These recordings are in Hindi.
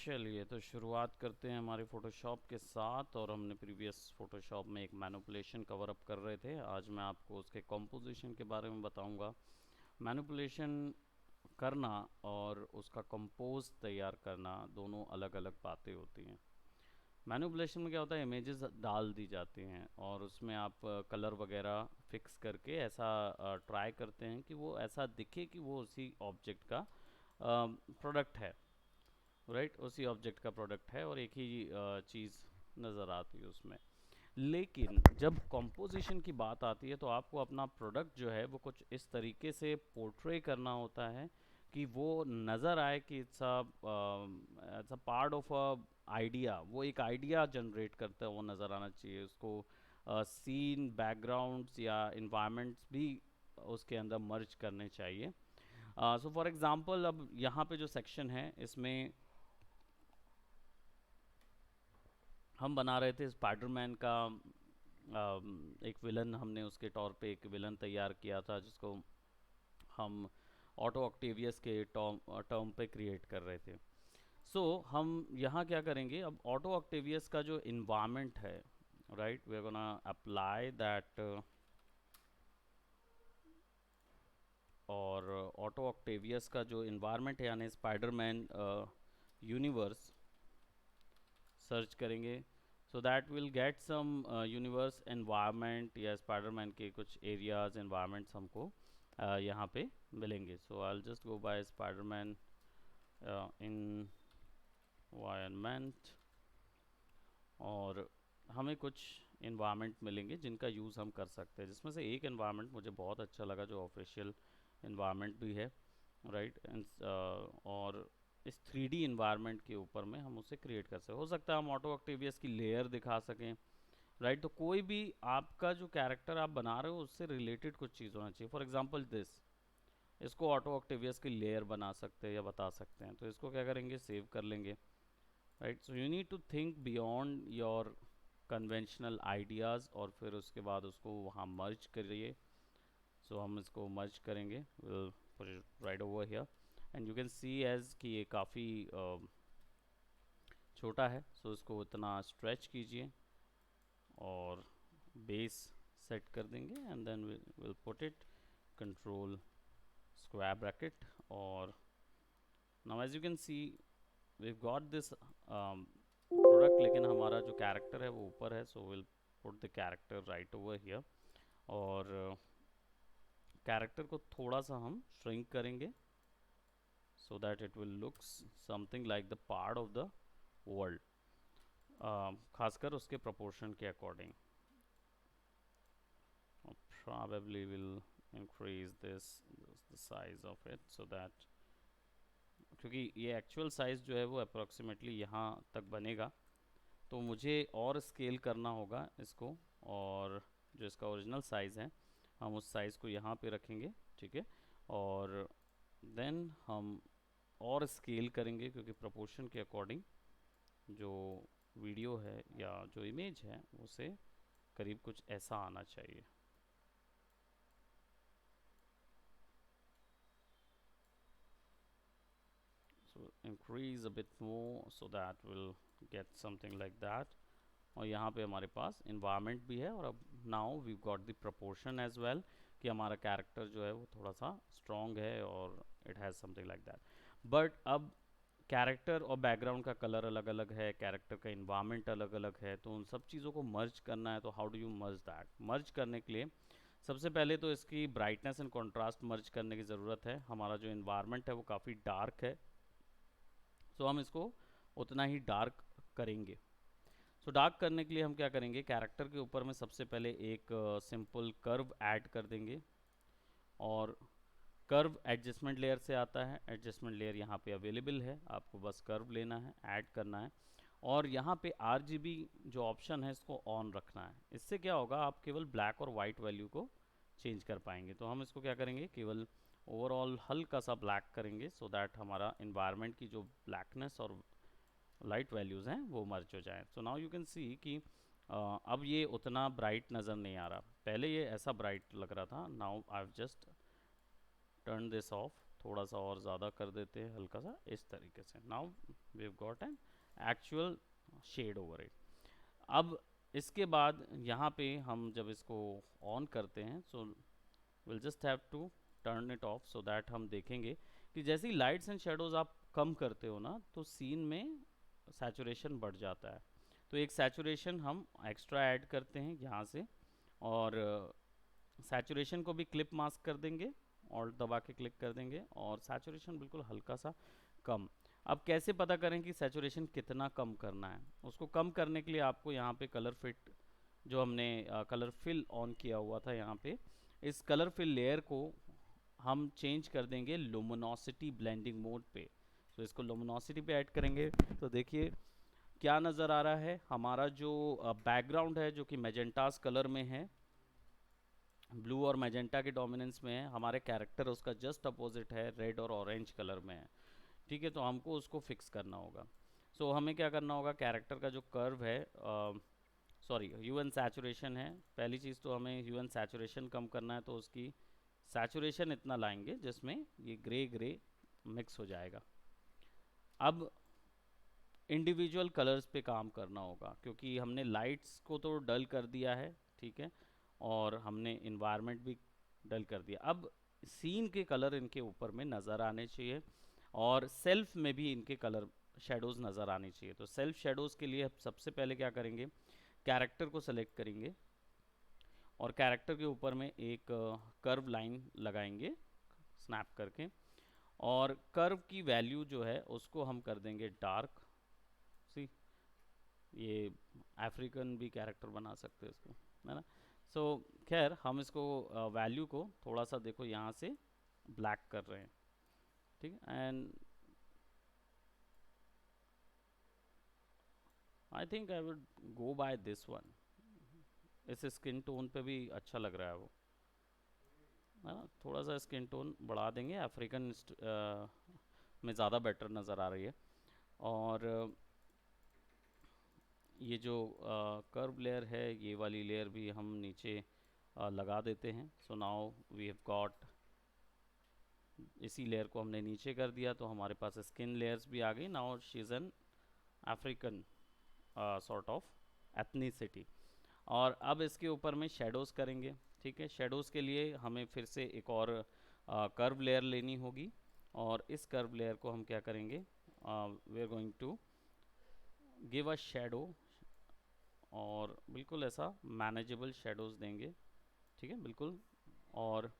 चलिए तो शुरुआत करते हैं हमारे फ़ोटोशॉप के साथ। और हमने प्रीवियस फ़ोटोशॉप में एक मैनिपुलेशन कवर अप कर रहे थे। आज मैं आपको उसके कंपोजिशन के बारे में बताऊंगा। मैनिपुलेशन करना और उसका कंपोज तैयार करना दोनों अलग अलग बातें होती हैं। मैनिपुलेशन में क्या होता है, इमेजेस डाल दी जाती हैं और उसमें आप कलर वगैरह फिक्स करके ऐसा ट्राई करते हैं कि वो ऐसा दिखे कि वो उसी ऑब्जेक्ट का प्रोडक्ट है। राइट, उसी ऑब्जेक्ट का प्रोडक्ट है और एक ही चीज़ नज़र आती है उसमें। लेकिन जब कंपोजिशन की बात आती है तो आपको अपना प्रोडक्ट जो है वो कुछ इस तरीके से पोर्ट्रे करना होता है कि वो नज़र आए कि it's a part of a idea. वो एक आइडिया जनरेट करता है, वो नज़र आना चाहिए उसको। सीन बैकग्राउंड्स या इन्वायरमेंट्स भी उसके अंदर मर्ज करने चाहिए। सो फॉर एग्ज़ाम्पल, अब यहाँ पे जो सेक्शन है इसमें हम बना रहे थे स्पाइडरमैन का एक विलन। हमने उसके तौर पे एक विलन तैयार किया था जिसको हम ऑटो ऑक्टेवियस के टर्म पे क्रिएट कर रहे थे। सो हम यहाँ क्या करेंगे, अब ऑटो ऑक्टेवियस का जो इन्वायरमेंट है, right, we are gonna apply that. और ऑटो ऑक्टेवियस का जो इन्वायरमेंट है यानी स्पाइडरमैन यूनिवर्स सर्च करेंगे। So that will get some universe environment या स्पाइडरमैन के कुछ एरियाज एनवायरनमेंट्स हमको यहाँ पे मिलेंगे। So I will just go by Spiderman environment और हमें कुछ इन्वायरमेंट मिलेंगे जिनका यूज़ हम कर सकते हैं, जिसमें से एक इन्वायरमेंट मुझे बहुत अच्छा लगा जो ऑफिशियल इन्वायरमेंट भी है, राइट। और इस 3D इन्वायरमेंट के ऊपर में हम उसे क्रिएट कर सकते हो सकता है हम ऑटो ऑक्टेवियस की लेयर दिखा सकें, राइट। तो कोई भी आपका जो कैरेक्टर आप बना रहे हो उससे रिलेटेड कुछ चीज़ होना चाहिए। फॉर एग्जांपल दिस, इसको ऑटो ऑक्टेवियस की लेयर बना सकते हैं या बता सकते हैं। तो इसको क्या करेंगे, सेव कर लेंगे, right. So you need to think beyond your conventional ideas और फिर उसके बाद उसको वहाँ मर्ज करिए। सो हम इसको मर्ज करेंगे, will put it right over here and you can see as कि ये काफ़ी छोटा है। सो इसको इतना स्ट्रेच कीजिए और बेस सेट कर देंगे and then will put it control square bracket. और now as you can see we got this product, लेकिन हमारा जो कैरेक्टर है वो ऊपर है। So will put the character right over here और कैरेक्टर को थोड़ा सा हम श्रिंक करेंगे so that it will looks something like the part of the world, खासकर उसके proportion के according। Probably will increase this the size of it so that, क्योंकि ये actual size जो है वो approximately यहाँ तक बनेगा तो मुझे और स्केल करना होगा इसको। और जो इसका ओरिजिनल साइज़ है हम उस साइज़ को यहाँ पे रखेंगे, ठीक है। और देन हम और स्केल करेंगे क्योंकि प्रोपोर्शन के अकॉर्डिंग जो वीडियो है या जो इमेज है उसे करीब कुछ ऐसा आना चाहिए। So increase a bit more so that will get something like that. और यहाँ पे हमारे पास इन्वायरमेंट भी है और अब now we got the proportion as well कि हमारा कैरेक्टर जो है वो थोड़ा सा स्ट्रॉन्ग है और it has something like that. But अब कैरेक्टर और बैकग्राउंड का कलर अलग अलग है, कैरेक्टर का इन्वायरमेंट अलग अलग है, तो उन सब चीज़ों को मर्ज करना है। तो how do you merge that? Merge करने के लिए सबसे पहले तो इसकी ब्राइटनेस एंड कॉन्ट्रास्ट मर्ज करने की ज़रूरत है। हमारा जो इन्वायरमेंट है वो काफ़ी डार्क है, सो हम इसको उतना ही डार्क करेंगे। सो डार्क करने के लिए हम क्या करेंगे, कैरेक्टर के ऊपर में सबसे पहले एक सिंपल कर्व ऐड कर देंगे। और कर्व एडजस्टमेंट लेयर से आता है, एडजस्टमेंट लेयर यहाँ पे अवेलेबल है, आपको बस कर्व लेना है, ऐड करना है। और यहाँ पे RGB जो ऑप्शन है इसको ऑन रखना है। इससे क्या होगा, आप केवल ब्लैक और वाइट वैल्यू को चेंज कर पाएंगे। तो हम इसको क्या करेंगे, केवल ओवरऑल हल्का सा ब्लैक करेंगे सो दैट हमारा इन्वायरमेंट की जो ब्लैकनेस और लाइट वैल्यूज़ हैं वो मर्ज हो जाए। सो नाउ यू कैन सी कि अब ये उतना ब्राइट नज़र नहीं आ रहा, पहले ये ऐसा ब्राइट लग रहा था। Now I have just turn this of, थोड़ा सा और ज़्यादा कर देते हैं, हल्का सा इस तरीके से। Now we have got an actual shade over it. अब इसके बाद यहाँ पे हम जब इसको ऑन करते हैं, so will just have to turn it off so that हम देखेंगे कि जैसे ही लाइट्स एंड शेडोज़ आप कम करते हो ना, तो सीन में सैचुरेशन बढ़ जाता है। तो एक सैचुरेशन हम एक्स्ट्रा ऐड करते हैं यहाँ से, और सैचुरेशन को भी क्लिप मास्क कर देंगे, और दबा के क्लिक कर देंगे, और सैचुरेशन बिल्कुल हल्का सा कम। अब कैसे पता करें कि सैचुरेशन कितना कम करना है? उसको कम करने के लिए आपको यहाँ पे कलर फिट, जो हमने कलर फिल ऑन किया हुआ था यहाँ पे, इस कलर फिल लेयर को हम चेंज कर देंगे लुमिनोसिटी ब्लेंडिंग मोड पे। तो इसको लुमिनोसिटी पे ऐड करेंगे तो देखिए क्या नज़र आ रहा है। हमारा जो बैकग्राउंड है जो कि मैजेंटास कलर में है, ब्लू और मैजेंटा के डोमिनेंस में है, हमारे कैरेक्टर उसका जस्ट अपोजिट है, रेड और ऑरेंज कलर में है। ठीक है, तो हमको उसको फिक्स करना होगा। सो हमें क्या करना होगा, कैरेक्टर का जो कर्व है, सॉरी ह्यू एंड सैचुरेशन है, पहली चीज़ तो हमें ह्यू एंड सैचुरेशन कम करना है, तो उसकी सैचुरेशन इतना लाएंगे जिसमें ये ग्रे ग्रे मिक्स हो जाएगा। अब इंडिविजुअल कलर्स पे काम करना होगा, क्योंकि हमने लाइट्स को तो डल कर दिया है, ठीक है, और हमने इन्वायरमेंट भी डल कर दिया। अब सीन के कलर इनके ऊपर में नज़र आने चाहिए, और सेल्फ में भी इनके कलर शेडोज़ नज़र आनी चाहिए। तो सेल्फ शेडोज़ के लिए सबसे पहले क्या करेंगे, कैरेक्टर को सेलेक्ट करेंगे, और कैरेक्टर के ऊपर में एक कर्व लाइन लगाएंगे स्नैप करके, और कर्व की वैल्यू जो है उसको हम कर देंगे डार्क। सी, ये अफ्रीकन भी कैरेक्टर बना सकते हैं इसको, है ना। सो खैर हम इसको वैल्यू को थोड़ा सा देखो यहाँ से ब्लैक कर रहे हैं, ठीक है, and I think I would go by this one. इस स्किन टोन पे भी अच्छा लग रहा है वो, है ना। थोड़ा सा स्किन टोन बढ़ा देंगे, अफ्रीकन में ज़्यादा बेटर नज़र आ रही है। और ये जो कर्व लेयर है, ये वाली लेयर भी हम नीचे लगा देते हैं। So now we have got, इसी लेयर को हमने नीचे कर दिया तो हमारे पास स्किन लेयर्स भी आ गई। Now she is an African sort of ethnicity. और अब इसके ऊपर में शेडोज़ करेंगे, ठीक है। शेडोज़ के लिए हमें फिर से एक और कर्व लेयर लेनी होगी, और इस कर्व लेयर को हम क्या करेंगे, we are going to give a shadow, और बिल्कुल ऐसा मैनेजेबल शेडोज़ देंगे, ठीक है, बिल्कुल। और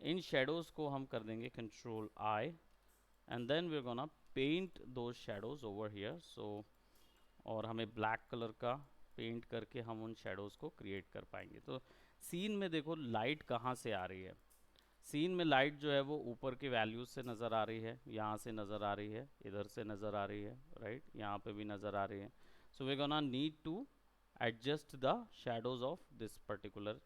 इन शेडोज़ को हम कर देंगे control I, and then we are gonna paint those shadows over here. So और हमें ब्लैक कलर का पेंट करके हम उन शेडोज़ को क्रिएट कर पाएंगे। तो सीन में देखो लाइट कहाँ से आ रही है, सीन में लाइट जो है वो ऊपर के वैल्यूज से नज़र आ रही है, यहाँ से नज़र आ रही है, इधर से नज़र आ रही है, राइट, यहाँ पे भी नज़र आ रही है। So we gonna need to adjust the shadows of this particular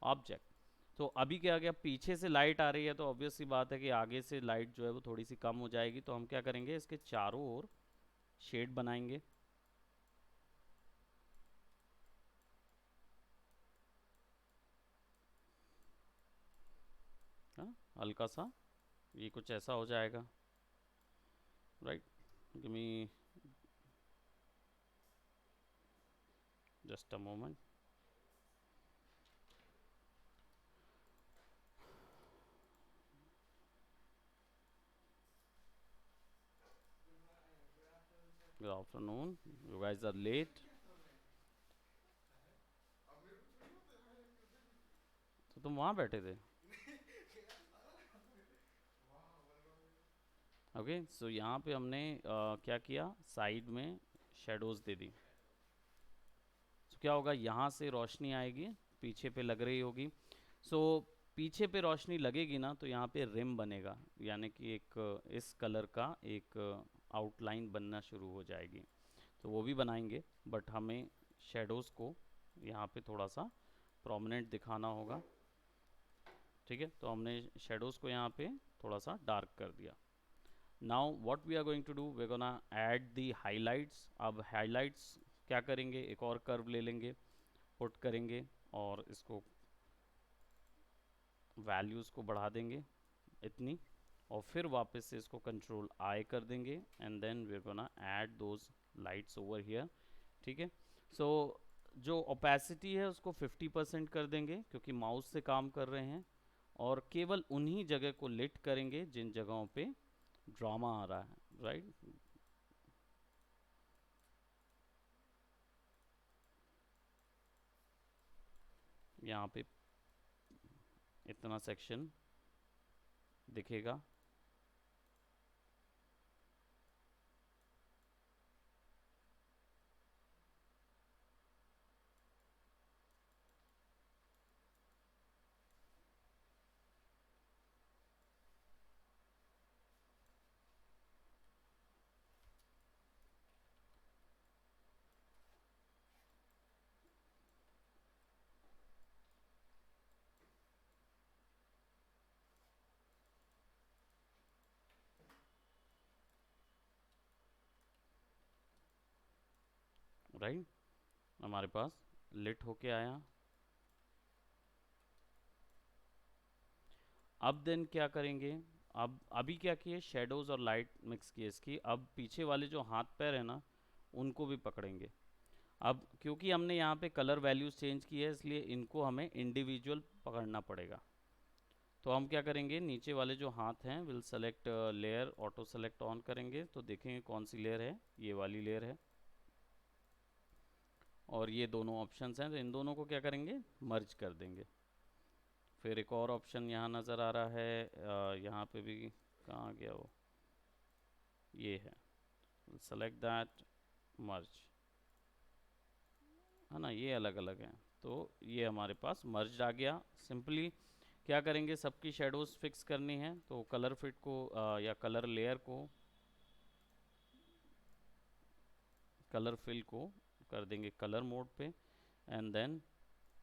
object. तो अभी क्या गया, पीछे से लाइट आ रही है तो ऑब्वियस सी बात है कि आगे से लाइट जो है वो थोड़ी सी कम हो जाएगी। तो हम क्या करेंगे, इसके चारों ओर शेड बनाएंगे, हाँ, हल्का सा ये कुछ ऐसा हो जाएगा, right. Give me just a moment. Good afternoon, you guys are late. तो तुम वहाँ बैठे थे? ओके, सो यहाँ पे हमने क्या किया, साइड में शेडोज़ दे दी। तो क्या होगा, यहाँ से रोशनी आएगी, पीछे पे लग रही होगी। सो पीछे पे रोशनी लगेगी ना, तो यहाँ पे रिम बनेगा, यानी कि एक इस कलर का एक आउटलाइन बनना शुरू हो जाएगी। तो वो भी बनाएंगे, बट हमें शेडोज़ को यहाँ पे थोड़ा सा प्रोमिनेंट दिखाना होगा, ठीक है। तो हमने शेडोज़ को यहाँ पे थोड़ा सा डार्क कर दिया। Now what we are going to do, we gonna add the highlights. अब हाइलाइट्स क्या करेंगे, एक और कर्व ले लेंगे, पुट करेंगे, और इसको वैल्यूज़ को बढ़ा देंगे इतनी, और फिर वापस से इसको कंट्रोल आई कर देंगे and then we are gonna add those lights over here. ठीक है, सो जो ओपेसिटी है उसको 50% कर देंगे क्योंकि माउस से काम कर रहे हैं, और केवल उन्हीं जगह को लिट करेंगे जिन जगहों पे ड्रामा आ रहा है, राइट। यहाँ पे इतना सेक्शन दिखेगा। राइट, हमारे पास लिट होके आया। अब देन क्या करेंगे, अब अभी क्या किए, शेडोज और लाइट मिक्स किए इसकी। अब पीछे वाले जो हाथ पैर है ना उनको भी पकड़ेंगे। अब क्योंकि हमने यहाँ पे कलर वैल्यूज चेंज की है इसलिए इनको हमें इंडिविजुअल पकड़ना पड़ेगा। तो हम क्या करेंगे, नीचे वाले जो हाथ हैं will select layer, auto select on करेंगे तो देखेंगे कौन सी लेयर है, ये वाली लेयर है। और ये दोनों ऑप्शंस हैं तो इन दोनों को क्या करेंगे, मर्ज कर देंगे। फिर एक और ऑप्शन यहाँ नज़र आ रहा है, यहाँ पे भी कहाँ गया वो, ये है, सेलेक्ट दैट, मर्ज, है ना, ये अलग अलग हैं। तो ये हमारे पास मर्ज आ गया। सिंपली क्या करेंगे, सबकी शेडोज फिक्स करनी है तो कलर फिट को या कलर लेयर को, कलर फिल को कर देंगे कलर मोड पे। एंड देन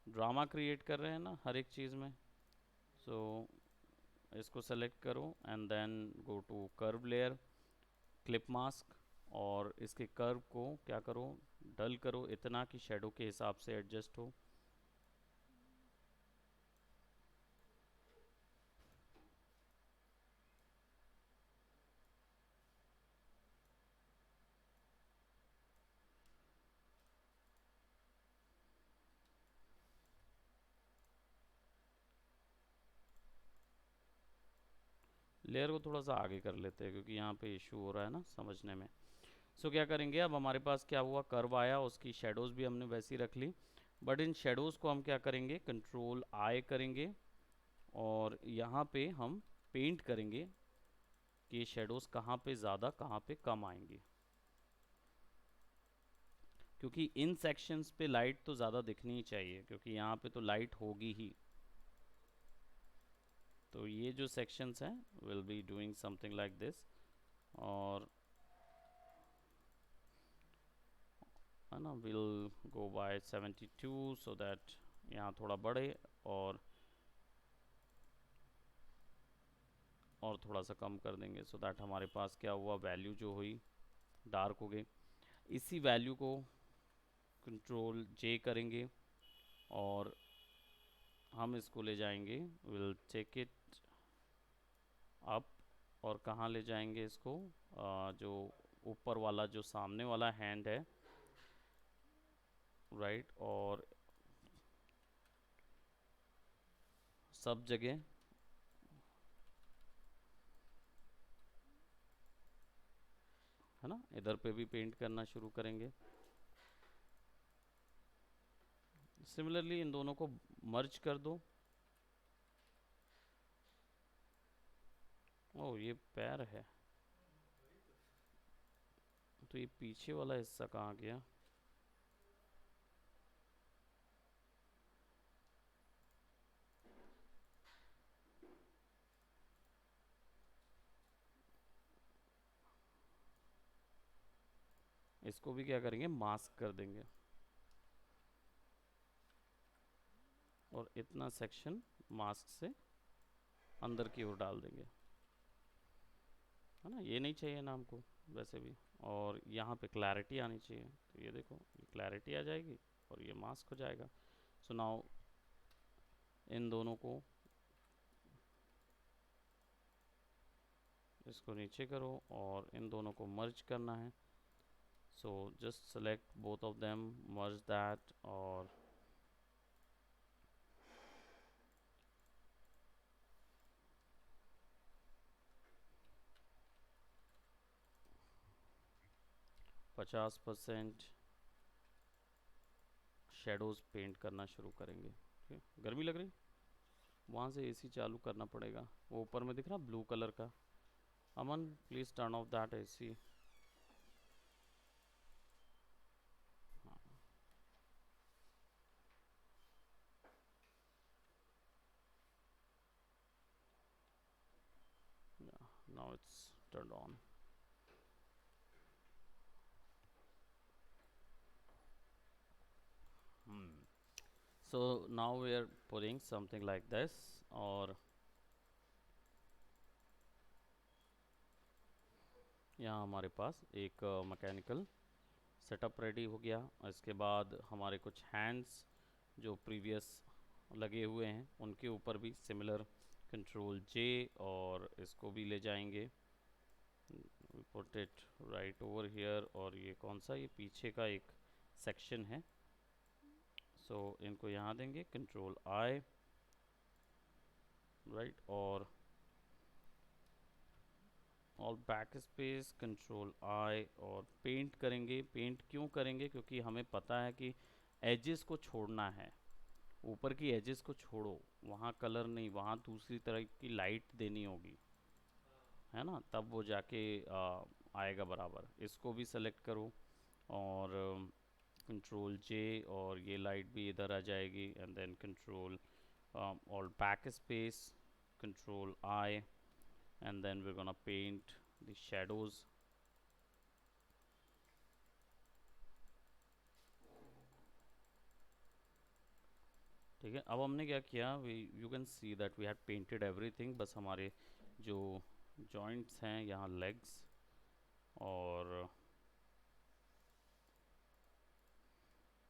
ड्रामा क्रिएट कर रहे हैं ना हर एक चीज़ में, सो इसको सेलेक्ट करो and then go to curve layer, clip mask, और इसके कर्व को क्या करो, डल करो इतना कि शेडो के हिसाब से एडजस्ट हो। लेयर को थोड़ा सा आगे कर लेते हैं क्योंकि यहाँ पे इशू हो रहा है ना समझने में। सो क्या करेंगे, अब हमारे पास क्या हुआ, कर्व आया, उसकी शेडोज़ भी हमने वैसी रख ली। बट इन शेडोज़ को हम क्या करेंगे, कंट्रोल आई करेंगे और यहाँ पे हम पेंट करेंगे कि शेडोज़ कहाँ पे ज़्यादा कहाँ पे कम आएंगी, क्योंकि इन सेक्शंस पे लाइट तो ज़्यादा दिखनी ही चाहिए क्योंकि यहाँ पे तो लाइट होगी ही। तो ये जो सेक्शंस हैं will be doing something like this, और है ना, will go by 72 so that यहाँ थोड़ा बढ़े और थोड़ा सा कम कर देंगे सो दैट हमारे पास क्या हुआ, वैल्यू जो हुई डार्क हो गई। इसी वैल्यू को कंट्रोल जे करेंगे और हम इसको ले जाएंगे, विल टेक इट अप, और कहाँ ले जाएंगे इसको, जो ऊपर वाला जो सामने वाला हैंड है, राइट, और सब जगह, है ना, इधर पे भी पेंट करना शुरू करेंगे। सिमिलरली इन दोनों को मर्ज कर दो। ओह ये पैर है, तो ये पीछे वाला हिस्सा कहाँ गया, इसको भी क्या करेंगे, मास्क कर देंगे और इतना सेक्शन मास्क से अंदर की ओर डाल देंगे, है ना, ये नहीं चाहिए ना हमको वैसे भी। और यहाँ पे क्लैरिटी आनी चाहिए, तो ये देखो ये क्लैरिटी आ जाएगी और ये मास्क हो जाएगा। सो नाउ इन दोनों को इसको नीचे करो और इन दोनों को मर्ज करना है। So just select both of them, merge that, और पचास % शेडोज़ पेंट करना शुरू करेंगे। ठीक है, गर्मी लग रही, वहाँ से एसी चालू करना पड़ेगा। वो ऊपर में दिख रहा ब्लू कलर का। Aman please turn off that AC. Now it's turned on. So now we are putting something like this, और यहाँ हमारे पास एक मैकेनिकल सेटअप रेडी हो गया। इसके बाद हमारे कुछ हैंड्स जो प्रीवियस लगे हुए हैं उनके ऊपर भी सिमिलर कंट्रोल J, और इसको भी ले जाएंगे, put it right over here. और ये कौन सा, ये पीछे का एक सेक्शन है, सो इनको यहाँ देंगे कंट्रोल I, राइट, और बैक स्पेस कंट्रोल I, और पेंट करेंगे। पेंट क्यों करेंगे, क्योंकि हमें पता है कि एजेस को छोड़ना है, ऊपर की एजेस को छोड़ो, वहाँ कलर नहीं, वहाँ दूसरी तरह की लाइट देनी होगी, है ना, तब वो जाके आएगा बराबर। इसको भी सेलेक्ट करो और कंट्रोल J, और ये लाइट भी इधर आ जाएगी, एंड देन कंट्रोल और back space control I, and then we're gonna paint the shadows. ठीक है, अब हमने क्या किया, you can see that we had painted everything. बस हमारे जो जॉइंट्स हैं यहाँ, लेग्स और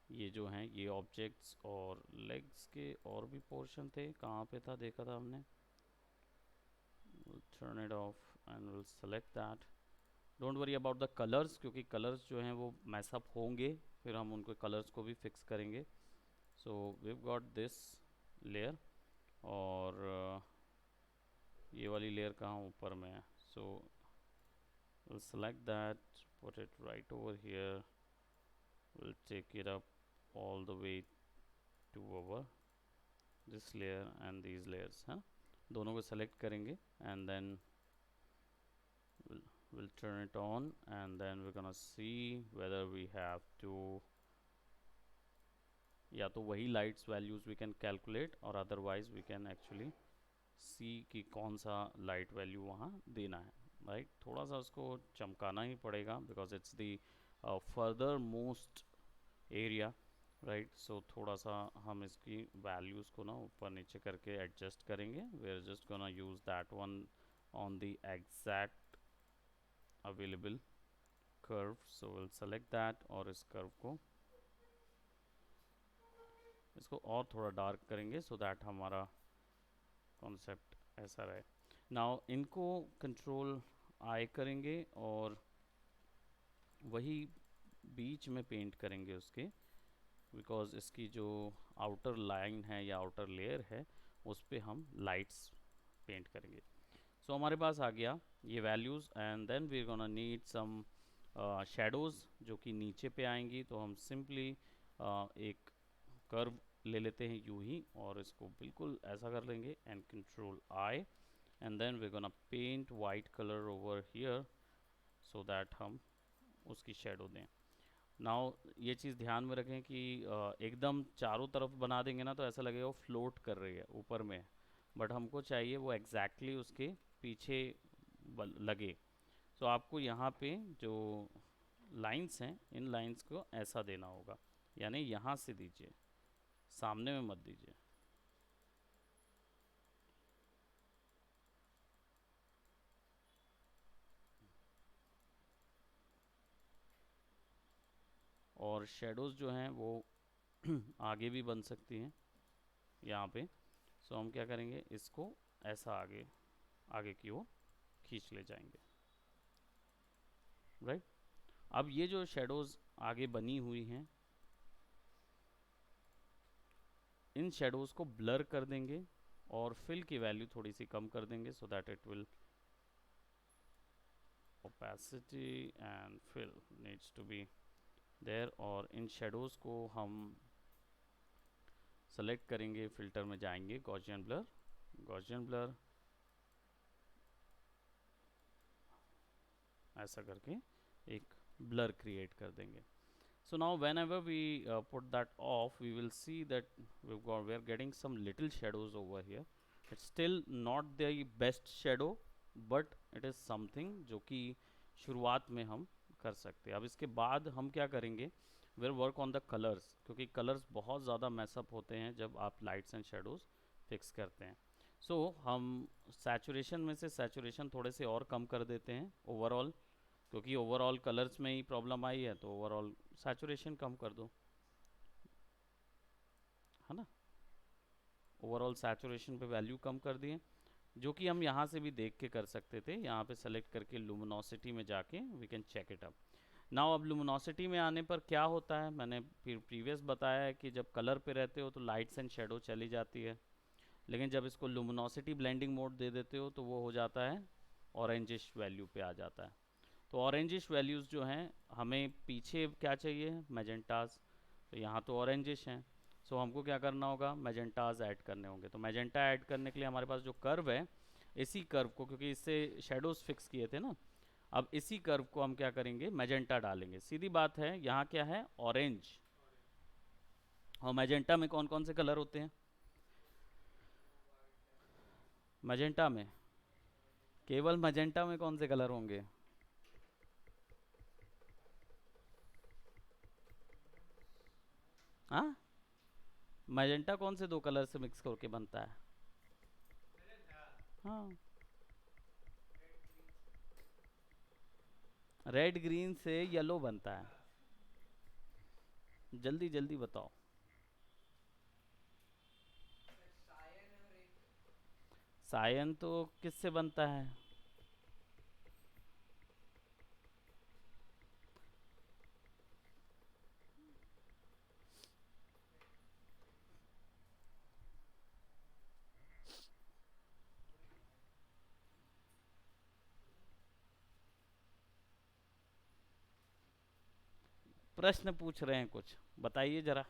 ये जो हैं ये ऑब्जेक्ट्स, और लेग्स के और भी पोर्शन थे, कहाँ पे था देखा था हमने। Turn it of and will select that. Don't worry about the colours, क्योंकि कलर्स जो हैं वो मैसअप होंगे, फिर हम उनको कलर्स को भी फिक्स करेंगे। So we got this layer, और ये वाली लेयर कहाँ ऊपर में है, सो we'll select that, put it right over here, we'll take it up all the way to our this layer and these layers, हाँ, दोनों को select करेंगे, and then we'll turn it on, and then we're gonna see whether we have to, या तो वही lights values we can calculate, और otherwise we can actually see कि कौन सा लाइट वैल्यू वहाँ देना है, राइट। थोड़ा सा उसको चमकाना ही पड़ेगा, because it's the further most area, right. So थोड़ा सा हम इसकी वैल्यूज़ को ना ऊपर नीचे करके एडजस्ट करेंगे। We are just gonna use that one on the exact available curve, so will select that, और इस कर्व को इसको और थोड़ा डार्क करेंगे, सो दैट हमारा कॉन्सेप्ट ऐसा रहे। नाउ इनको कंट्रोल I करेंगे, और वही बीच में पेंट करेंगे उसके, बिकॉज इसकी जो आउटर लाइन है या आउटर लेयर है उस पर हम लाइट्स पेंट करेंगे। सो हमारे पास आ गया ये values, and then we gonna need some shadows जो कि नीचे पे आएंगी। तो हम सिंपली एक कर्व ले लेते हैं यूं ही, और इसको बिल्कुल ऐसा कर लेंगे, and control I, and then we gonna paint white colour over here, so that हम उसकी शेडो दें। नाउ ये चीज़ ध्यान में रखें कि एकदम चारों तरफ बना देंगे ना तो ऐसा लगेगा वो फ्लोट कर रही है ऊपर में, बट हमको चाहिए वो एग्जैक्टली उसके पीछे लगे। सो आपको यहाँ पे जो लाइंस हैं इन लाइंस को ऐसा देना होगा, यानी यहाँ से दीजिए, सामने में मत दीजिए। और शेडोज़ जो हैं वो आगे भी बन सकती हैं यहाँ पे। सो हम क्या करेंगे, इसको ऐसा आगे आगे की ओर खींच ले जाएंगे, राइट। अब ये जो शेडोज आगे बनी हुई हैं, इन शेडोज को ब्लर कर देंगे और फिल की वैल्यू थोड़ी सी कम कर देंगे, so that it will opacity and fill needs to be there। और इन शेडोज को हम सेलेक्ट करेंगे, फिल्टर में जाएंगे, गॉसियन ब्लर, गॉसियन ब्लर ऐसा करके एक ब्लर क्रिएट कर देंगे। So now whenever we put that off, we will see that we are getting some little shadows over here. It's still not the best shadow, but it is something जो कि शुरुआत में हम कर सकते हैं। अब इसके बाद हम क्या करेंगे, we'll work on the colors, क्योंकि colors बहुत ज़्यादा मैसअप होते हैं जब आप lights and shadows फिक्स करते हैं। So हम saturation में से saturation थोड़े से और कम कर देते हैं ओवरऑल, क्योंकि ओवरऑल कलर्स में ही प्रॉब्लम आई है, तो ओवरऑल सैचुरेशन कम कर दो, है ना। ओवरऑल सैचुरेशन पे वैल्यू कम कर दिए, जो कि हम यहाँ से भी देख के कर सकते थे। यहाँ पे सेलेक्ट करके लुमिनोसिटी में जाके we can check it up now. अब लुमिनोसिटी में आने पर क्या होता है, मैंने फिर प्रीवियस बताया है कि जब कलर पे रहते हो तो लाइट्स एंड शेडो चली जाती है, लेकिन जब इसको लुमिनोसिटी ब्लेंडिंग मोड दे देते हो तो वो हो जाता है ऑरेंजिश वैल्यू पे आ जाता है। तो ऑरेंजिश वैल्यूज़ जो हैं, हमें पीछे क्या चाहिए, मैजेंटास, तो यहाँ तो ऑरेंजिश हैं, सो हमको क्या करना होगा, मैजेंटास ऐड करने होंगे। तो मैजेंटा ऐड करने के लिए हमारे पास जो कर्व है, इसी कर्व को, क्योंकि इससे शेडोज फिक्स किए थे ना, अब इसी कर्व को हम क्या करेंगे, मैजेंटा डालेंगे। सीधी बात है, यहाँ क्या है, ऑरेंज, और मैजेंटा में कौन कौन से कलर होते हैं, मैजेंटा में केवल मैजेंटा में कौन से कलर होंगे, हाँ, मैजेंटा कौन से दो कलर से मिक्स करके बनता है, हाँ, रेड ग्रीन से येलो बनता है। जल्दी जल्दी बताओ, सायन तो किससे बनता है, प्रश्न पूछ रहे हैं कुछ, बताइए जरा।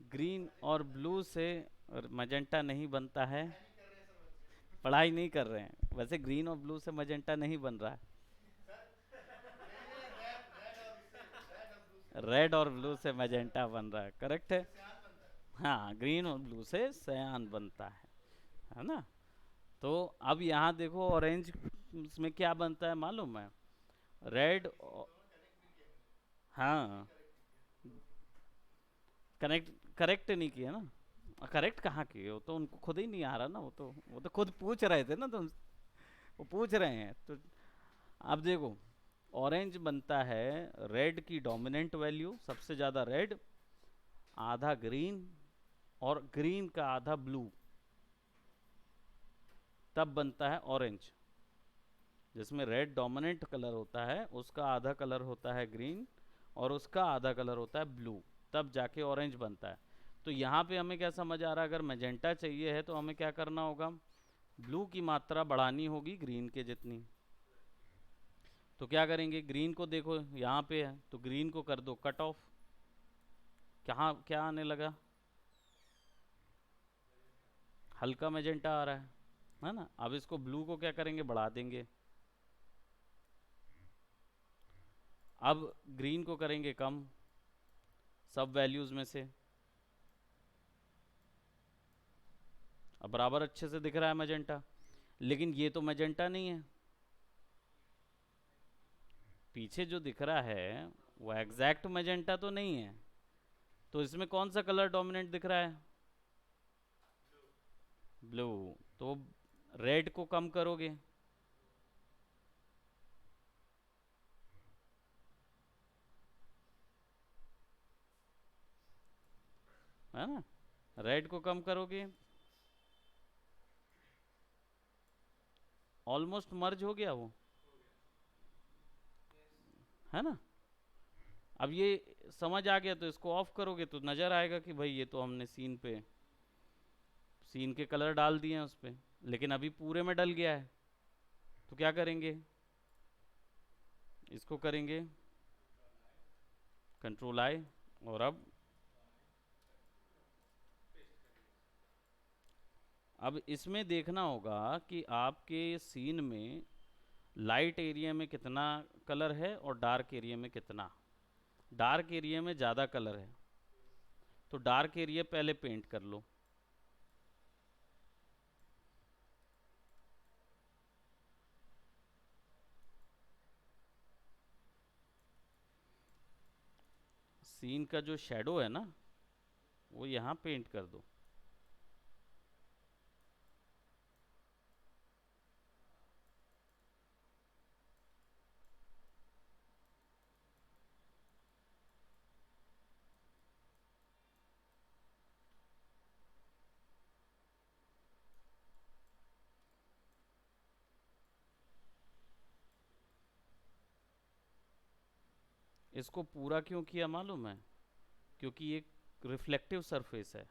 ग्रीन और ब्लू से मजेंटा नहीं बनता है, पढ़ाई नहीं कर रहे हैं, वैसे ग्रीन और ब्लू से मजेंटा नहीं बन रहा है, रेड और ब्लू से मजेंटा बन रहा है, करेक्ट है। हाँ, ग्रीन और ब्लू से सयान बनता है ना। तो अब यहाँ देखो, ऑरेंज में क्या बनता है मालूम है, रेड, हाँ, कनेक्ट करेक्ट नहीं किया ना, करेक्ट कहाँ किए, वो तो उनको खुद ही नहीं आ रहा ना, वो तो खुद पूछ रहे थे ना, तो वो पूछ रहे हैं। तो अब देखो, ऑरेंज बनता है रेड की डोमिनेंट वैल्यू, सबसे ज़्यादा रेड, आधा ग्रीन, और ग्रीन का आधा ब्लू, तब बनता है ऑरेंज। जिसमें रेड डोमिनेंट कलर होता है, उसका आधा कलर होता है ग्रीन और उसका आधा कलर होता है ब्लू, तब जाके ऑरेंज बनता है। तो यहाँ पे हमें क्या समझ आ रहा है, अगर मैजेंटा चाहिए है तो हमें क्या करना होगा, ब्लू की मात्रा बढ़ानी होगी ग्रीन के जितनी। तो क्या करेंगे, ग्रीन को देखो यहाँ पे है, तो ग्रीन को कर दो कट ऑफ, क्या क्या आने लगा, हल्का मैजेंटा आ रहा है ना। अब इसको ब्लू को क्या करेंगे, बढ़ा देंगे। अब ग्रीन को करेंगे कम, सब वैल्यूज में से, अब बराबर अच्छे से दिख रहा है मैजेंटा, लेकिन ये तो मैजेंटा नहीं है, पीछे जो दिख रहा है वो एग्जैक्ट मैजेंटा तो नहीं है। तो इसमें कौन सा कलर डोमिनेंट दिख रहा है, ब्लू। तो रेड को कम करोगे, है ना। रेड को कम करोगे, ऑलमोस्ट मर्ज हो गया वो, है ना। अब ये समझ आ गया, तो इसको ऑफ करोगे तो नज़र आएगा कि भाई ये तो हमने सीन के कलर डाल दिए हैं उस पर, लेकिन अभी पूरे में डल गया है। तो क्या करेंगे, इसको करेंगे कंट्रोल आई, और अब इसमें देखना होगा कि आपके सीन में लाइट एरिया में कितना कलर है और डार्क एरिया में कितना। डार्क एरिया में ज़्यादा कलर है, तो डार्क एरिया पहले पेंट कर लो। सीन का जो शेडो है ना, वो यहाँ पेंट कर दो। इसको पूरा क्यों किया मालूम है, क्योंकि ये रिफ्लेक्टिव सरफेस है।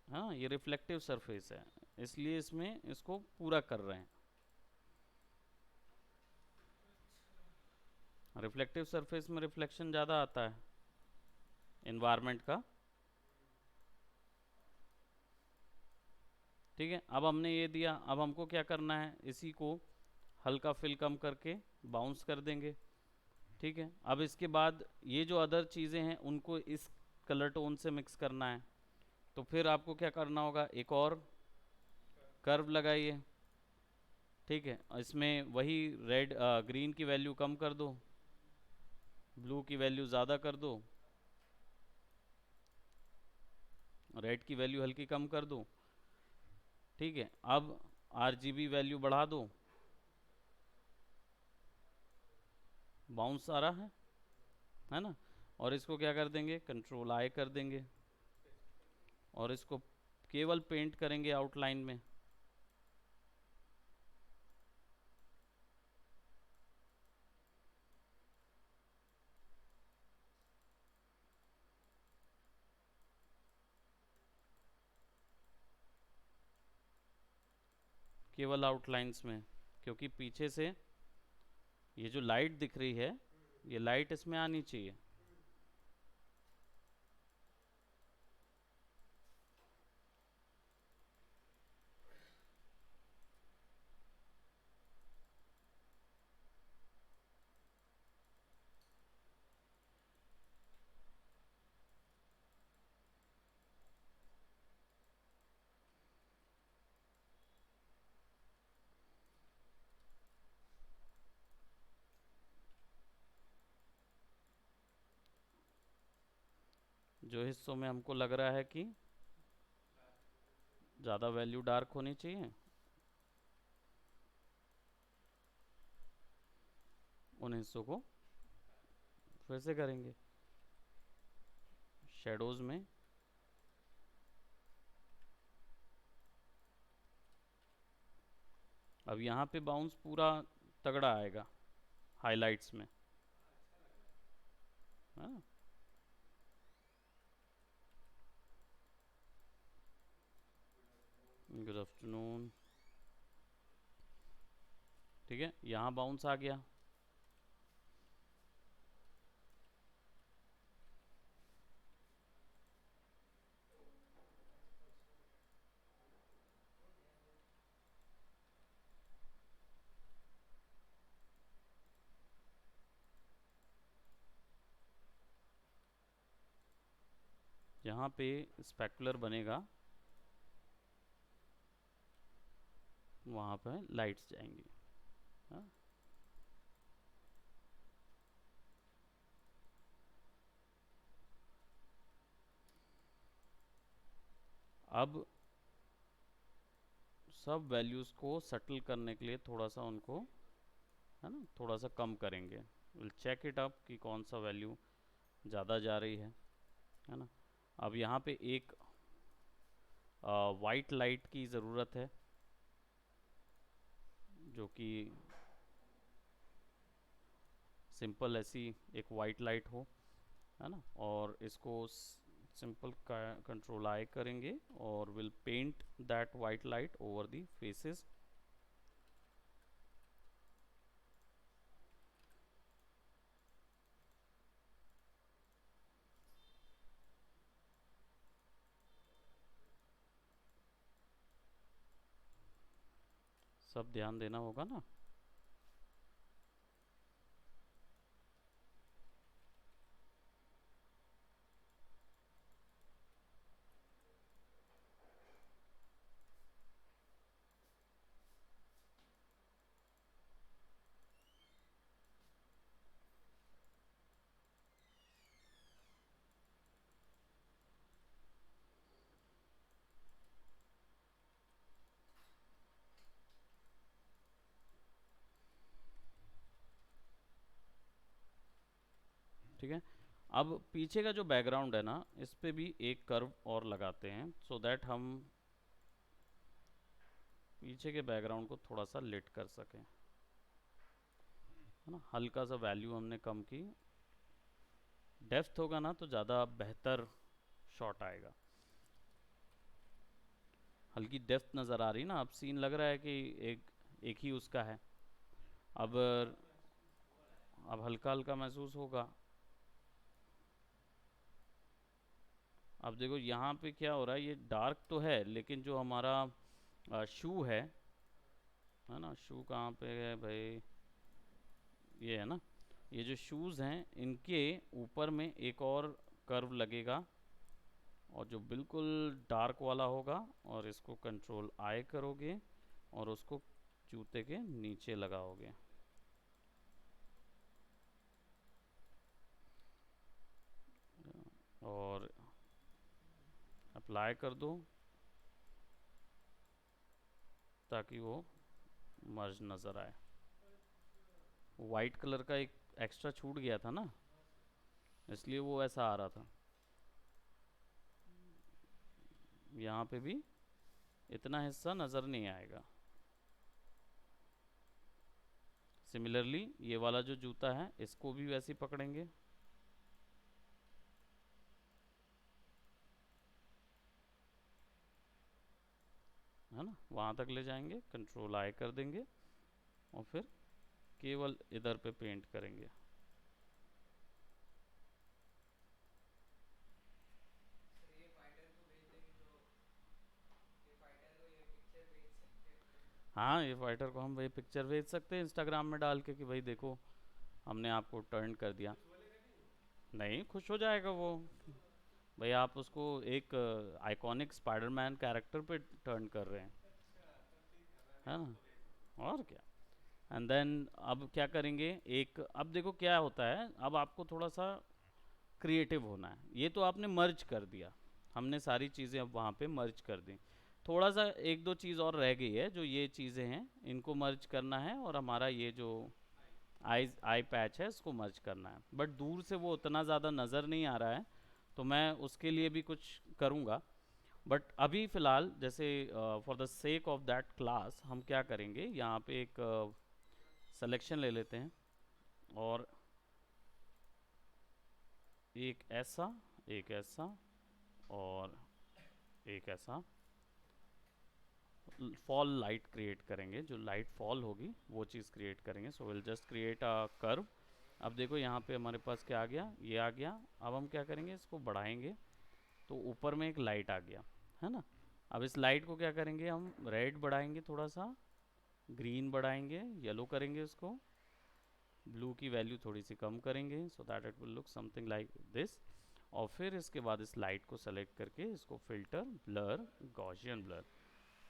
हाँ, ये रिफ्लेक्टिव सरफेस है, इसलिए इसमें इसको पूरा कर रहे हैं। रिफ्लेक्टिव सरफेस में रिफ्लेक्शन ज़्यादा आता है इन्वायरमेंट का। ठीक है, अब हमने ये दिया, अब हमको क्या करना है, इसी को हल्का फिल कम करके बाउंस कर देंगे। ठीक है, अब इसके बाद ये जो अदर चीज़ें हैं उनको इस कलर टोन से मिक्स करना है। तो फिर आपको क्या करना होगा, एक और कर्व लगाइए। ठीक है, इसमें वही रेड ग्रीन की वैल्यू कम कर दो, ब्लू की वैल्यू ज़्यादा कर दो, रेड की वैल्यू हल्की कम कर दो। ठीक है, अब RGB वैल्यू बढ़ा दो, बाउंस आ रहा है ना। और इसको क्या कर देंगे, कंट्रोल आई कर देंगे, और इसको केवल पेंट करेंगे आउटलाइन में। केवल आउटलाइंस में, क्योंकि पीछे से ये जो लाइट दिख रही है, ये लाइट इसमें आनी चाहिए। जो हिस्सों में हमको लग रहा है कि ज़्यादा वैल्यू डार्क होनी चाहिए, उन हिस्सों को फिर से करेंगे शेडोज में। अब यहाँ पे बाउंस पूरा तगड़ा आएगा हाइलाइट्स में, हाँ। Good afternoon. ठीक है, यहाँ बाउंस आ गया। यहाँ पे स्पेकुलर बनेगा, वहाँ पे लाइट्स जाएंगी, हाँ। अब सब वैल्यूज़ को सेटल करने के लिए थोड़ा सा उनको, है ना, थोड़ा सा कम करेंगे। विल चेक इट अप कि कौन सा वैल्यू ज़्यादा जा रही है। है ना। अब यहाँ पे एक वाइट लाइट की ज़रूरत है, जो कि सिंपल ऐसी एक वाइट लाइट हो, है ना। और इसको सिंपल कंट्रोल आई करेंगे और will paint that white light over the faces. सब ध्यान देना होगा ना। ठीक है। अब पीछे का जो बैकग्राउंड है ना, इस पे भी एक कर्व और लगाते हैं, सो दैट हम पीछे के बैकग्राउंड को थोड़ा सा लिट कर सकें, है ना। हल्का सा वैल्यू हमने कम की, डेप्थ होगा ना तो ज़्यादा बेहतर शॉट आएगा। हल्की डेप्थ नज़र आ रही ना, अब सीन लग रहा है कि एक ही उसका है। अब हल्का हल्का महसूस होगा। अब देखो यहाँ पे क्या हो रहा है, ये डार्क तो है लेकिन जो हमारा शू है ना, शू कहाँ पे है भाई, ये है ना। ये जो शूज़ हैं इनके ऊपर में एक और कर्व लगेगा, और जो बिल्कुल डार्क वाला होगा, और इसको कंट्रोल आई करोगे और उसको जूते के नीचे लगाओगे। और अप्लाई कर दो ताकि वो मर्ज नज़र आए। वाइट कलर का एक एक्स्ट्रा छूट गया था ना, इसलिए वो ऐसा आ रहा था। यहाँ पे भी इतना हिस्सा नज़र नहीं आएगा। सिमिलरली ये वाला जो जूता है इसको भी वैसे ही पकड़ेंगे, है ना। वहाँ तक ले जाएंगे, कंट्रोल आई कर देंगे और फिर केवल इधर पे पेंट करेंगे। हाँ, ये फाइटर को हम भाई पिक्चर भेज सकते हैं इंस्टाग्राम में डाल के कि भाई देखो हमने आपको टर्न कर दिया। नहीं, खुश हो जाएगा वो। भाई आप उसको एक आइकॉनिक स्पाइडरमैन कैरेक्टर पे टर्न कर रहे हैं, है ना। और क्या। एंड देन अब क्या करेंगे, एक अब देखो क्या होता है, अब आपको थोड़ा सा क्रिएटिव होना है। ये तो आपने मर्ज कर दिया, हमने सारी चीज़ें अब वहाँ पे मर्ज कर दी। थोड़ा सा एक दो चीज़ और रह गई है, जो ये चीज़ें हैं इनको मर्ज करना है, और हमारा ये जो आई पैच है इसको मर्ज करना है। बट दूर से वो उतना ज़्यादा नज़र नहीं आ रहा है, तो मैं उसके लिए भी कुछ करूँगा। बट अभी फ़िलहाल जैसे for the sake of that class हम क्या करेंगे, यहाँ पे एक सिलेक्शन ले लेते हैं, और एक ऐसा और एक ऐसा फॉल लाइट क्रिएट करेंगे। जो लाइट फॉल होगी वो चीज़ क्रिएट करेंगे। सो will just create a curve. अब देखो यहाँ पे हमारे पास क्या आ गया, ये आ गया। अब हम क्या करेंगे, इसको बढ़ाएंगे तो ऊपर में एक लाइट आ गया, है ना। अब इस लाइट को क्या करेंगे, हम रेड बढ़ाएंगे, थोड़ा सा ग्रीन बढ़ाएंगे, येलो करेंगे उसको, ब्लू की वैल्यू थोड़ी सी कम करेंगे, so that it will look something like this. और फिर इसके बाद इस लाइट को सेलेक्ट करके इसको फिल्टर, ब्लर, गॉसियन ब्लर,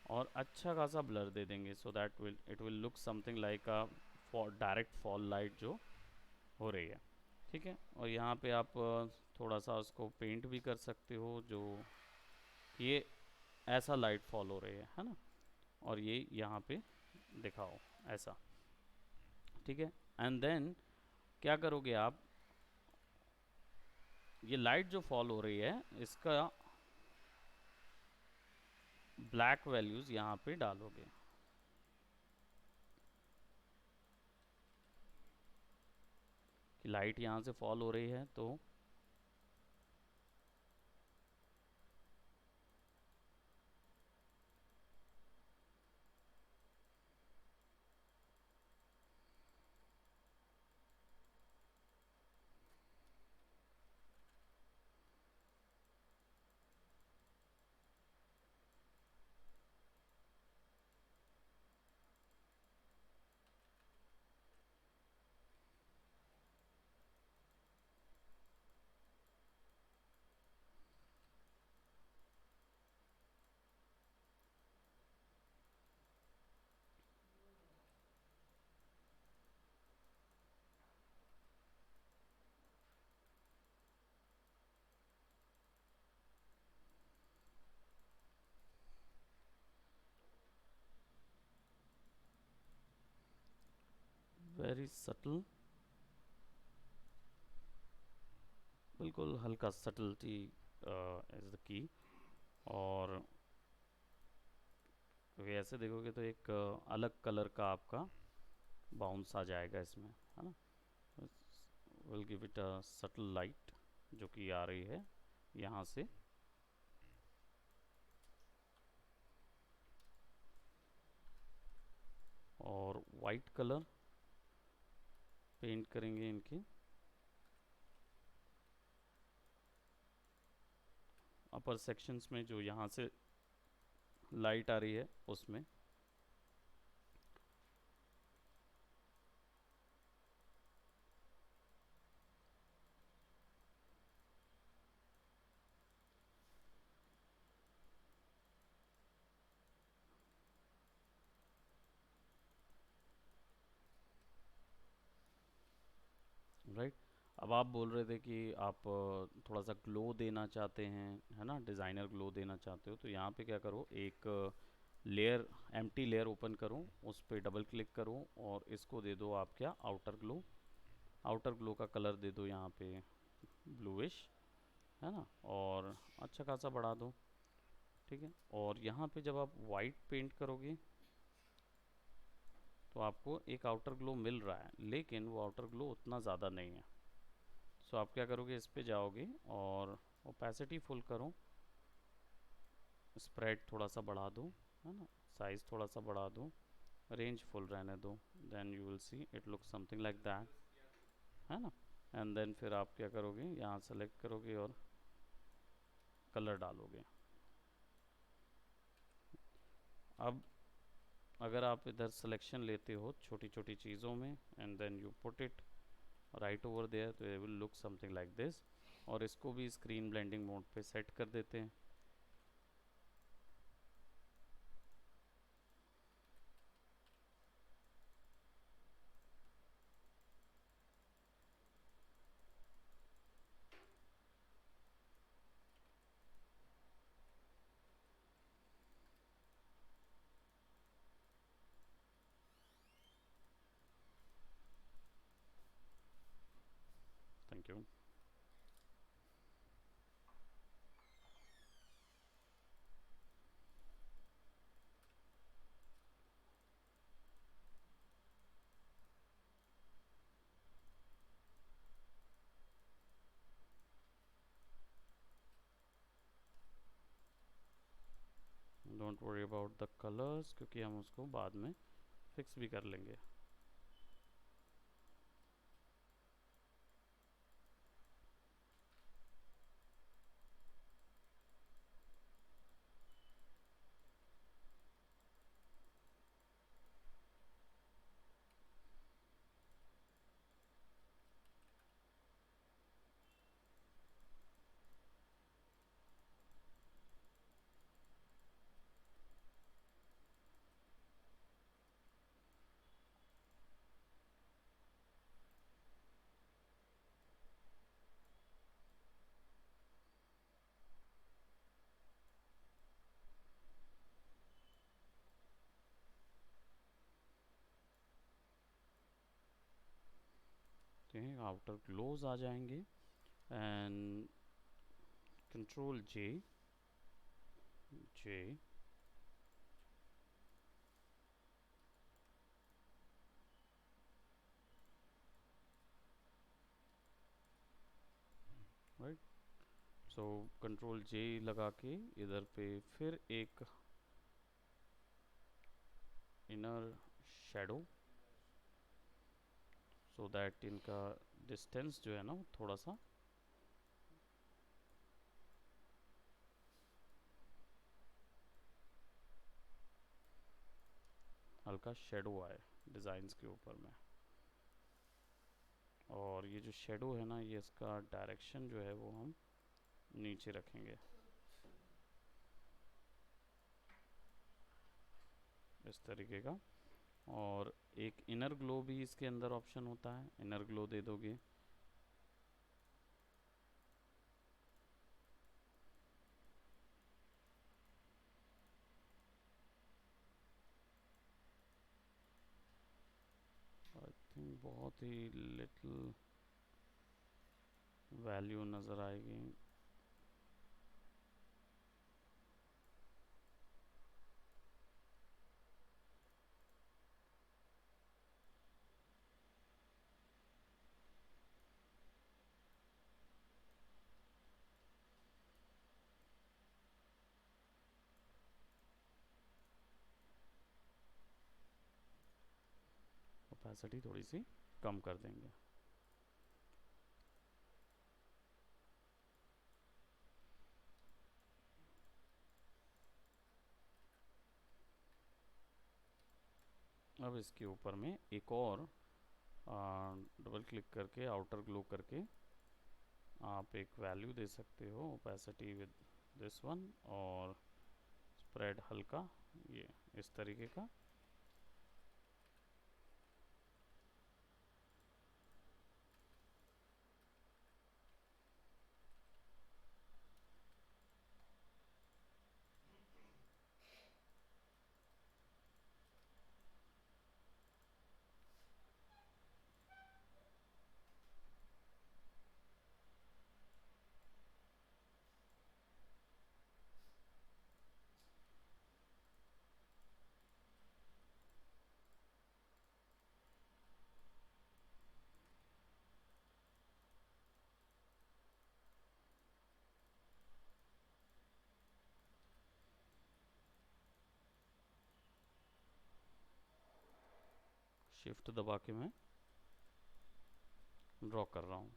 और अच्छा खासा ब्लर दे देंगे, सो that will it will look something like a direct fall light जो हो रही है। ठीक है। और यहाँ पे आप थोड़ा सा उसको पेंट भी कर सकते हो, जो ये ऐसा लाइट फॉल हो रही है ना। और ये यहाँ पे दिखाओ ऐसा। ठीक है। एंड देन क्या करोगे आप, ये लाइट जो फॉल हो रही है इसका ब्लैक वैल्यूज यहाँ पे डालोगे। कि लाइट यहाँ से फॉल हो रही है तो वेरी सटल, बिल्कुल हल्का सटलिटी इज द की। और क्योंकि ऐसे देखोगे तो एक अलग कलर का आपका बाउंस आ जाएगा इसमें, है ना। Will give it a subtle light जो कि आ रही है यहाँ से। और वाइट कलर पेंट करेंगे इनके अपर सेक्शंस में, जो यहाँ से लाइट आ रही है उसमें। राइट। अब आप बोल रहे थे कि आप थोड़ा सा ग्लो देना चाहते हैं, है ना, डिज़ाइनर ग्लो देना चाहते हो, तो यहाँ पे क्या करो, एक लेयर, एम्प्टी लेयर ओपन करो, उस पर डबल क्लिक करो और इसको दे दो आप क्या, आउटर ग्लो। आउटर ग्लो का कलर दे दो यहाँ पे ब्लूइश, है ना, और अच्छा खासा बढ़ा दो। ठीक है। और यहाँ पे जब आप वाइट पेंट करोगे तो आपको एक आउटर ग्लो मिल रहा है, लेकिन वो आउटर ग्लो उतना ज़्यादा नहीं है। सो आप क्या करोगे, इस पे जाओगे और ओपेसिटी फुल करो, स्प्रेड थोड़ा सा बढ़ा दो, है ना, साइज थोड़ा सा बढ़ा दो, रेंज फुल रहने दो। Then you will see it look something like that, है ना। एंड देन फिर आप क्या करोगे, यहाँ सेलेक्ट करोगे और कलर डालोगे। अब अगर आप इधर सिलेक्शन लेते हो छोटी छोटी चीज़ों में and then you put it right over there, तो ये will look something like this. और इसको भी स्क्रीन ब्लेंडिंग मोड पे सेट कर देते हैं। Thank you. Don't worry about the colours, क्योंकि हम उसको बाद में फिक्स भी कर लेंगे। ठीक है, आउटर ग्लोज आ जाएंगे। and control J, right. So control J लगा के इधर पे फिर एक इनर शेडो, सो दैट इनका डिस्टेंस जो है ना वो थोड़ा सा हल्का शेडो आए डिज़ाइंस के ऊपर में. और ये जो शेडो है ना, ये इसका डायरेक्शन जो है वो हम नीचे रखेंगे इस तरीके का. और एक इनर ग्लो भी इसके अंदर ऑप्शन होता है, इनर ग्लो दे दोगे. आई थिंक बहुत ही लिटिल वैल्यू नज़र आएगी. ओपेसिटी थोड़ी सी कम कर देंगे. अब इसके ऊपर में एक और डबल क्लिक करके आउटर ग्लो करके आप एक वैल्यू दे सकते हो, ओपेसिटी विद दिस वन, और स्प्रेड हल्का ये इस तरीके का. शिफ्ट दबा के मैं ड्रॉ कर रहा हूँ.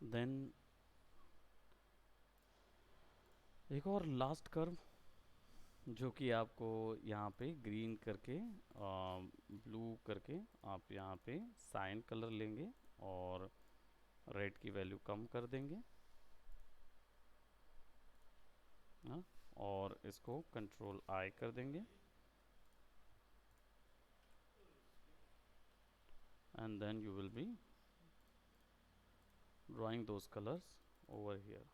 देन एक और लास्ट कर्व जो कि आपको यहाँ पे ग्रीन करके ब्लू करके आप यहाँ पे साइन कलर लेंगे और रेड की वैल्यू कम कर देंगे. हाँ, और इसको कंट्रोल I कर देंगे and then you will be drawing those colors over here.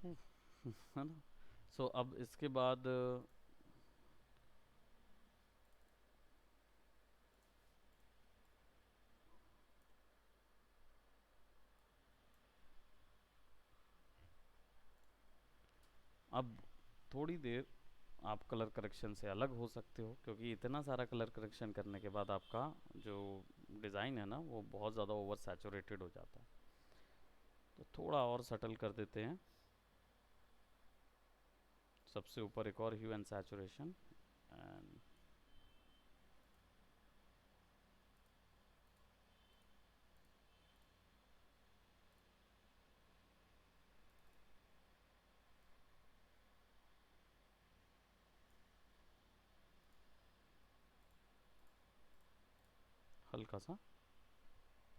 है ना। सो अब इसके बाद अब थोड़ी देर आप कलर करेक्शन से अलग हो सकते हो, क्योंकि इतना सारा कलर करेक्शन करने के बाद आपका जो डिज़ाइन है ना वो बहुत ज़्यादा ओवर सैचुरेटेड हो जाता है। तो थोड़ा और सटल कर देते हैं। सबसे ऊपर एक और ह्यू एंड सैचुरेशन एंड हल्का सा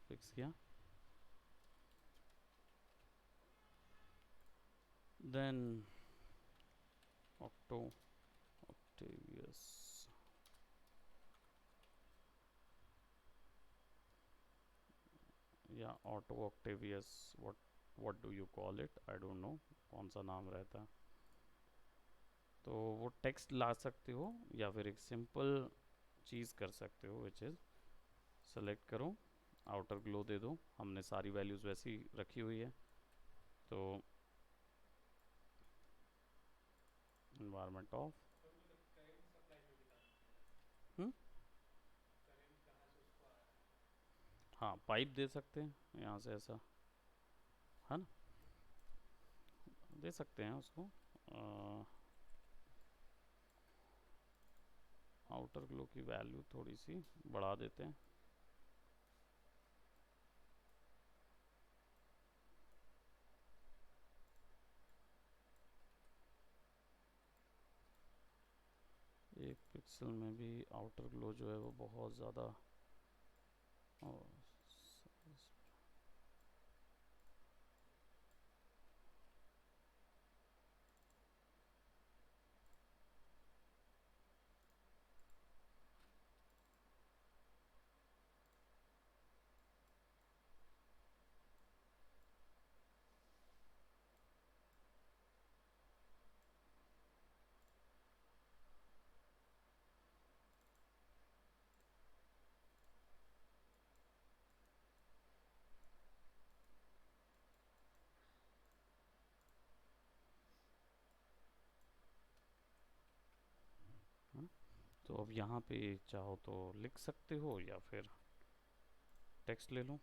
फिक्स किया। देन ऑक्टो ऑक्टेवियस, या Otto Octavius, what do you call it, I don't know कौन सा नाम रहता है। तो वो टेक्स्ट ला सकते हो या फिर एक सिंपल चीज़ कर सकते हो, विच इज़ सेलेक्ट करो, आउटर ग्लो दे दो। हमने सारी वैल्यूज़ वैसी रखी हुई है। तो इन्वायरमेंट ऑफ, हाँ पाइप दे सकते हैं यहाँ से ऐसा, है ना, दे सकते हैं उसको। आउटर ग्लो की वैल्यू थोड़ी सी बढ़ा देते हैं। एक पिक्सल में भी आउटर ग्लो जो है वो बहुत ज़्यादा, तो अब यहाँ पे चाहो तो लिख सकते हो या फिर टेक्स्ट ले लो।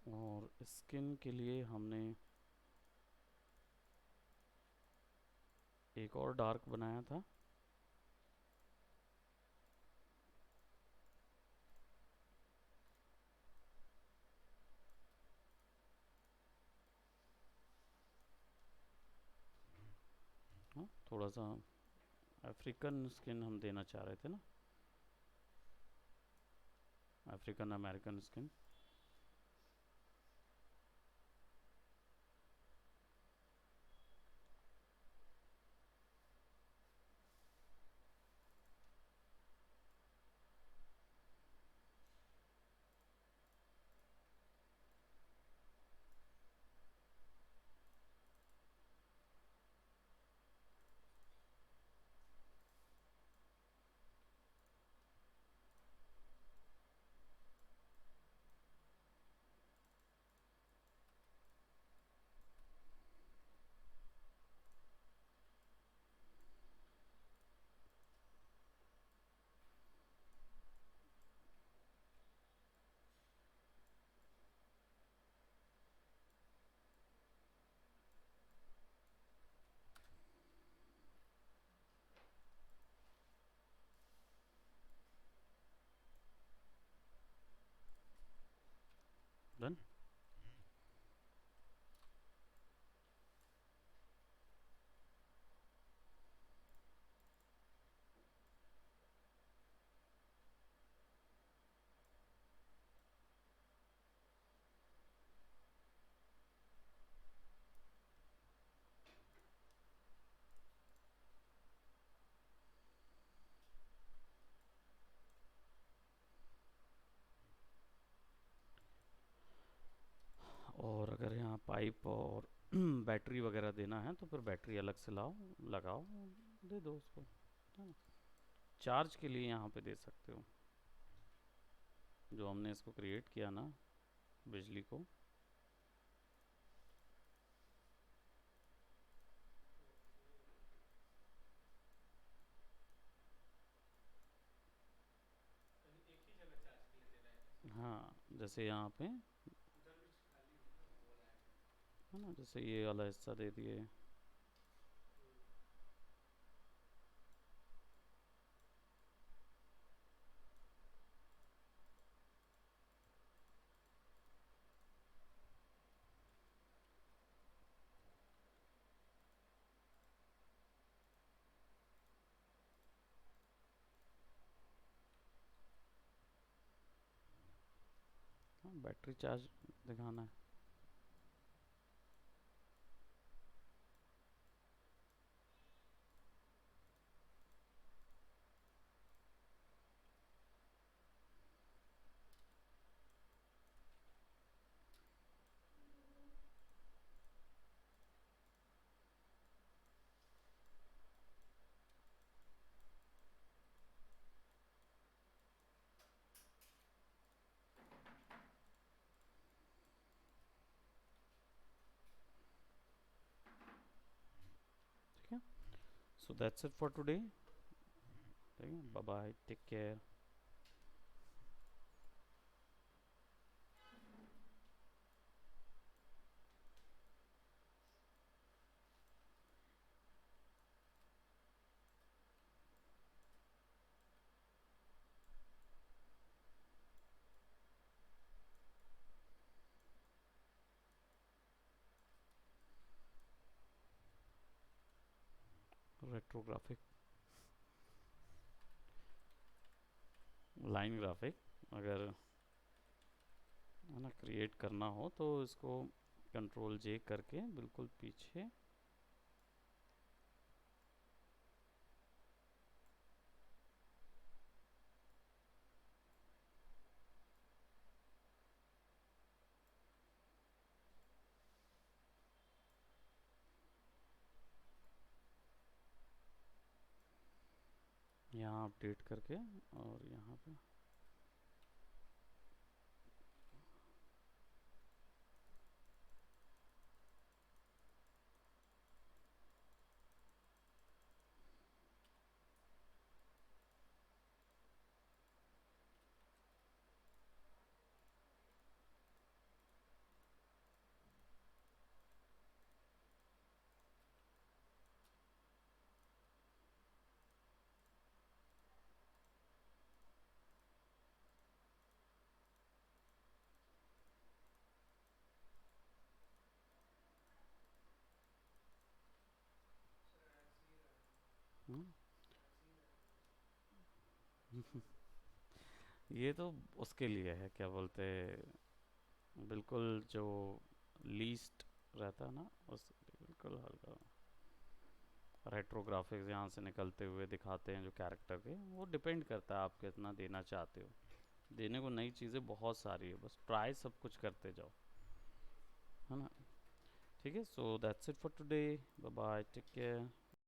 और स्किन के लिए हमने एक और डार्क बनाया था। हाँ, थोड़ा सा अफ्रीकन स्किन हम देना चाह रहे थे ना, अफ्रीकन अमेरिकन स्किन। पाइप और बैटरी वगैरह देना है तो फिर बैटरी अलग से लाओ, लगाओ, दे दो उसको, है ना। चार्ज के लिए यहाँ पे दे सकते हो, जो हमने इसको क्रिएट किया ना बिजली को, हाँ जैसे यहाँ पे है ना, जैसे ये वाला हिस्सा दे दिए। हाँ, बैटरी चार्ज दिखाना है। ठीक है, so that's it for today. ठीक है, bye bye, take care. Retrographic line graphic अगर है ना क्रिएट करना हो तो इसको कंट्रोल जे करके बिल्कुल पीछे, यहाँ अपडेट करके और यहाँ पे हम्म, ये तो उसके लिए है, क्या बोलते बिल्कुल जो लीस्ट रहता है ना उस बिल्कुल हल्का रेट्रोग्राफिक्स यहाँ से निकलते हुए दिखाते हैं जो कैरेक्टर के, वो डिपेंड करता है आप कितना देना चाहते हो। देने को नई चीज़ें बहुत सारी है, बस ट्राई सब कुछ करते जाओ, है ना। ठीक है, so that's it for today, bye bye, take care.